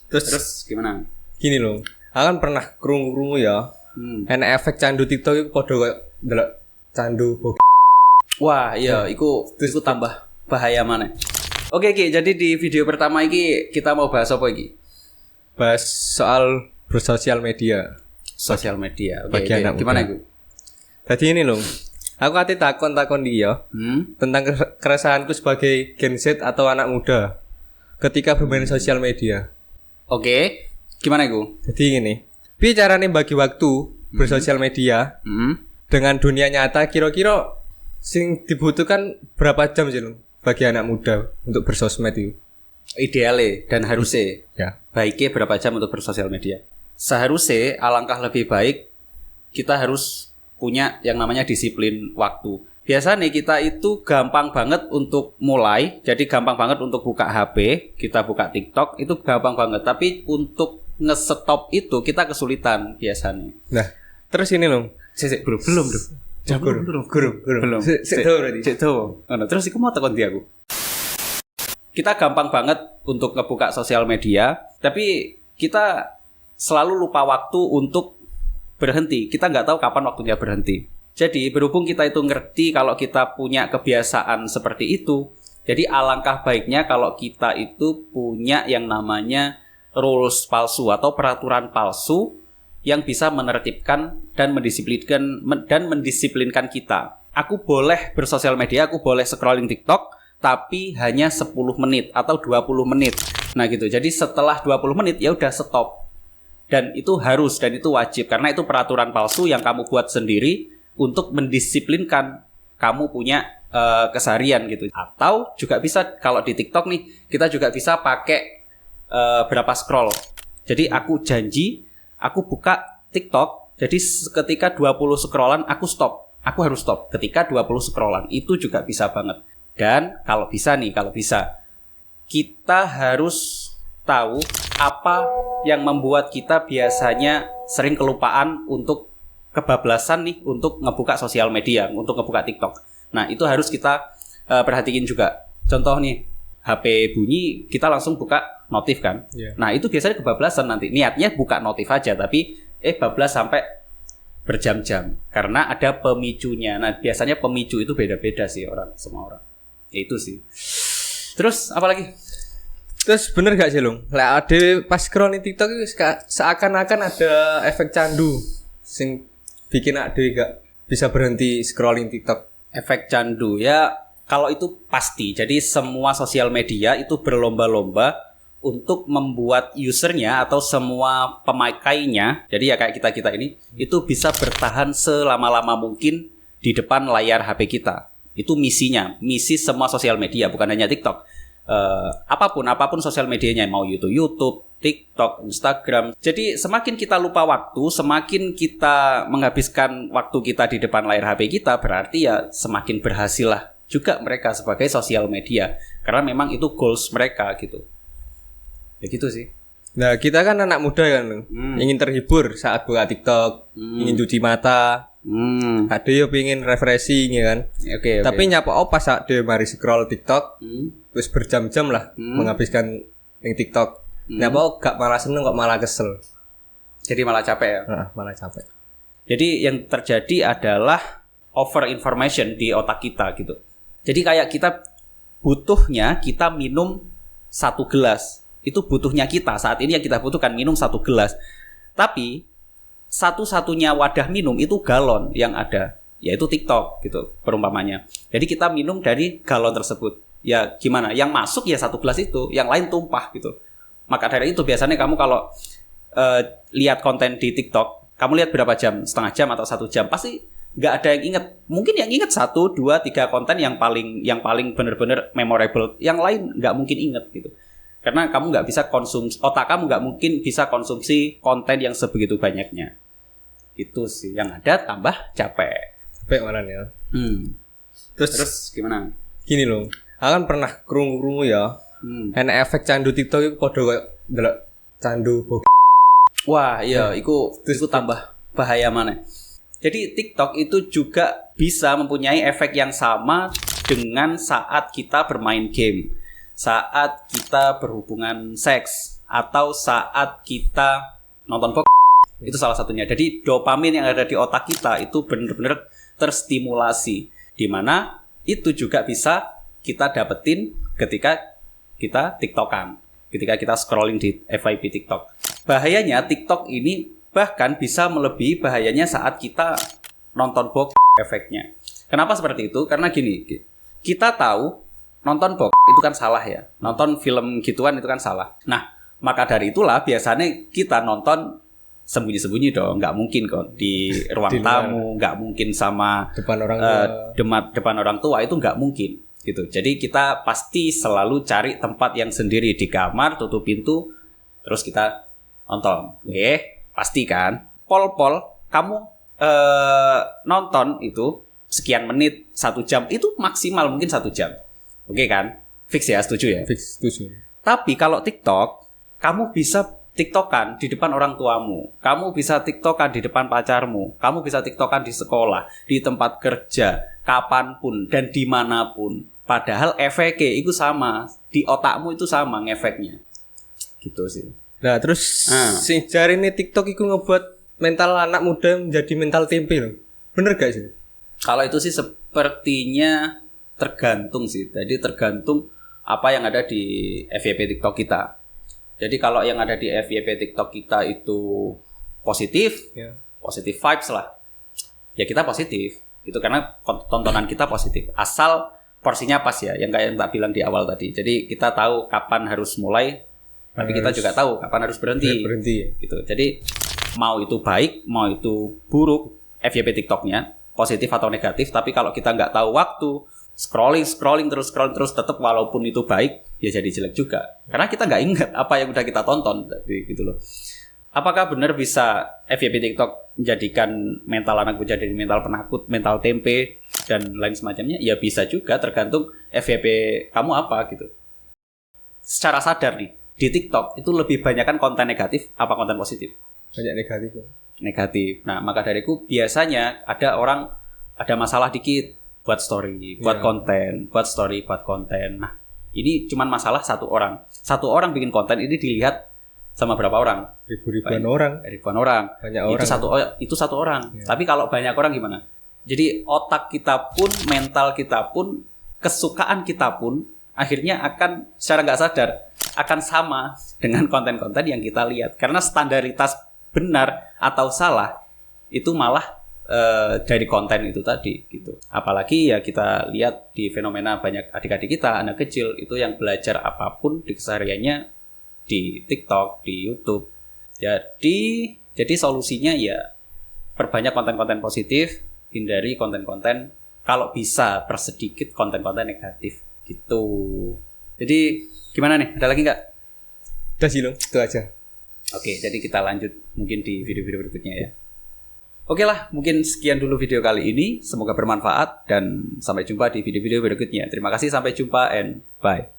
Terus gimana? Gini loh, aku kan pernah krungu ya. Enak efek candu TikTok itu padha koyo ndelok candu bogey. Wah, iya, iku tambah bahaya mana? Oke, jadi di video pertama iki kita mau bahas apa iki? Bahas soal bersosial media. Sosial media. Oke, gimana itu? Tadi ini loh, aku ati takon dia tentang keresahanku sebagai Gen Z atau anak muda ketika bermain sosial media. Oke, gimana itu? Jadi gini, piye carane bagi waktu bersosial media dengan dunia nyata, kira-kira sing dibutuhkan berapa jam sih loh bagi anak muda untuk bersosmed itu? Idealnya dan harusnya ya. Baiknya berapa jam untuk bersosial media? Seharusnya alangkah lebih baik kita harus punya yang namanya disiplin waktu. Biasanya kita itu gampang banget untuk mulai, jadi gampang banget untuk buka HP, kita buka TikTok, itu gampang banget. Tapi untuk nge-stop itu kita kesulitan biasanya. Nah, terus ini loh. Belum. Terus iku mau tekan dia aku. Kita gampang banget untuk ngebuka sosial media, tapi kita selalu lupa waktu untuk berhenti. Kita nggak tahu kapan waktunya berhenti. Jadi berhubung kita itu ngerti kalau kita punya kebiasaan seperti itu, jadi alangkah baiknya kalau kita itu punya yang namanya rules palsu atau peraturan palsu yang bisa menertibkan dan mendisiplinkan kita. Aku boleh bersosial media, aku boleh scrolling TikTok, tapi hanya 10 menit atau 20 menit. Nah gitu. Jadi setelah 20 menit ya udah stop. Dan itu harus dan itu wajib karena itu peraturan palsu yang kamu buat sendiri untuk mendisiplinkan kamu punya keseharian gitu. Atau juga bisa kalau di TikTok nih kita juga bisa pakai berapa scroll. Jadi aku janji aku buka TikTok, jadi ketika 20 scrollan aku stop. Aku harus stop ketika 20 scrollan. Itu juga bisa banget. Dan kalau bisa kita harus tahu apa yang membuat kita biasanya sering kelupaan untuk kebablasan nih untuk ngebuka sosial media, untuk ngebuka TikTok. Nah, itu harus kita perhatiin juga. Contoh nih, HP bunyi, kita langsung buka notif kan. Yeah. Nah, itu biasanya kebablasan nanti. Niatnya buka notif aja, tapi bablas sampai berjam-jam. Karena ada pemicunya. Nah, biasanya pemicu itu beda-beda sih semua orang. Ya itu sih. Terus, apa lagi? Terus bener gak sih Lung? Lah ada pas scrolling TikTok itu seakan-akan ada efek candu sing bikin ade gak bisa berhenti scrolling TikTok. Efek candu ya kalau itu pasti. Jadi semua sosial media itu berlomba-lomba untuk membuat usernya atau semua pemakainya, jadi ya kayak kita ini itu bisa bertahan selama-lama mungkin di depan layar HP kita. Itu misinya, misi semua sosial media, bukan hanya TikTok. Apapun sosial medianya, mau YouTube, TikTok, Instagram. Jadi semakin kita lupa waktu, semakin kita menghabiskan waktu kita di depan layar HP kita, berarti ya semakin berhasil lah juga mereka sebagai sosial media. Karena memang itu goals mereka gitu. Ya gitu sih. Nah kita kan anak muda kan, ingin terhibur saat buka TikTok, ingin cuci mata. Ada yang pengen refreshing ya kan. Okay. Tapi nyapa pas ada mari scroll TikTok, terus berjam-jam lah menghabiskan yang TikTok. Nyapa gak malah seneng kok malah kesel. Jadi malah capek ya. Malah capek. Jadi yang terjadi adalah over information di otak kita gitu. Jadi kayak kita butuhnya kita minum 1 gelas. Itu butuhnya kita saat ini yang kita butuhkan minum 1 gelas. Tapi satu-satunya wadah minum itu galon yang ada, yaitu TikTok gitu perumpamanya. Jadi kita minum dari galon tersebut. Ya gimana? Yang masuk ya 1 gelas itu, yang lain tumpah gitu. Maka dari itu biasanya kamu kalau lihat konten di TikTok, kamu lihat berapa jam, setengah jam atau 1 jam, pasti nggak ada yang inget. Mungkin yang inget 1, 2, 3 konten yang paling benar-benar memorable. Yang lain nggak mungkin inget gitu. Karena kamu nggak bisa konsumsi, otak kamu nggak mungkin bisa konsumsi konten yang sebegitu banyaknya. Itu sih yang ada tambah capek. Capek mana ya? Terus gimana? Gini loh, aku kan pernah krungu ya. Enak efek candu TikTok itu padha koyo ndelok candu bogey. Wah, iya, itu tambah bahaya mana? Jadi TikTok itu juga bisa mempunyai efek yang sama dengan saat kita bermain game, saat kita berhubungan seks. atau saat kita nonton bokep. Itu salah satunya. Jadi dopamin yang ada di otak kita itu benar-benar terstimulasi, di mana itu juga bisa kita dapetin ketika kita TikTokan, ketika kita scrolling di FYP TikTok. Bahayanya TikTok ini bahkan bisa melebihi bahayanya saat kita nonton bokep efeknya. Kenapa seperti itu? Karena gini, kita tahu nonton bokep itu kan salah ya. Nonton film gituan itu kan salah. Nah, maka dari itulah biasanya kita nonton sembunyi-sembunyi dong, nggak mungkin kok di ruang tamu, nggak mungkin sama depan orang tua. Depan orang tua itu nggak mungkin gitu. Jadi kita pasti selalu cari tempat yang sendiri di kamar, tutup pintu, terus kita nonton. Oke, pasti kan. Pol, kamu nonton itu sekian menit, 1 jam, itu maksimal mungkin 1 jam. Oke kan? Fix ya, setuju ya? Fix, setuju. Tapi kalau TikTok, kamu bisa TikTokan di depan orang tuamu, kamu bisa TikTokan di depan pacarmu, kamu bisa TikTokan di sekolah, di tempat kerja, kapanpun dan dimanapun. Padahal efeknya itu sama, di otakmu itu sama ngefeknya. Gitu sih. Nah terus si jari ini TikTok itu ngebuat mental anak muda menjadi mental tempe loh. Bener gak sih? Kalau itu sih sepertinya tergantung sih. Jadi tergantung apa yang ada di FYP TikTok kita. Jadi kalau yang ada di FYP TikTok kita itu positif, positif vibes lah, ya kita positif. Itu karena tontonan kita positif. Asal porsinya pas ya, yang kayak yang tak bilang di awal tadi. Jadi kita tahu kapan harus mulai, tapi kita juga tahu kapan harus berhenti. Gitu. Jadi mau itu baik, mau itu buruk, FYP TikToknya positif atau negatif. Tapi kalau kita nggak tahu waktu, scrolling terus tetap walaupun itu baik ya jadi jelek juga karena kita nggak ingat apa yang udah kita tonton tadi gitu loh. Apakah benar bisa FYP TikTok menjadikan mental anak menjadi mental penakut, mental tempe dan lain semacamnya? Ya bisa juga, tergantung FYP kamu apa gitu. Secara sadar nih di TikTok itu lebih banyak kan konten negatif apa konten positif? Banyak negatif. Negatif. Nah maka dariku biasanya ada orang ada masalah dikit buat story, buat konten, buat story, buat konten. Nah, ini cuman masalah satu orang. Satu orang bikin konten ini dilihat sama berapa orang? Ribuan orang. Banyak orang. Itu satu orang. Ya. Tapi kalau banyak orang gimana? Jadi otak kita pun, mental kita pun, kesukaan kita pun akhirnya akan secara nggak sadar akan sama dengan konten-konten yang kita lihat. Karena standaritas benar atau salah itu malah dari konten itu tadi gitu. Apalagi ya kita lihat di fenomena banyak adik-adik kita, anak kecil itu yang belajar apapun di kesehariannya di TikTok, di YouTube. Jadi solusinya ya perbanyak konten-konten positif, hindari konten-konten kalau bisa persedikit konten-konten negatif gitu. Jadi gimana nih? Ada lagi nggak? Udah sih, itu aja. Oke, jadi kita lanjut mungkin di video-video berikutnya ya. Oke lah, mungkin sekian dulu video kali ini. Semoga bermanfaat dan sampai jumpa di video-video berikutnya. Terima kasih, sampai jumpa and bye.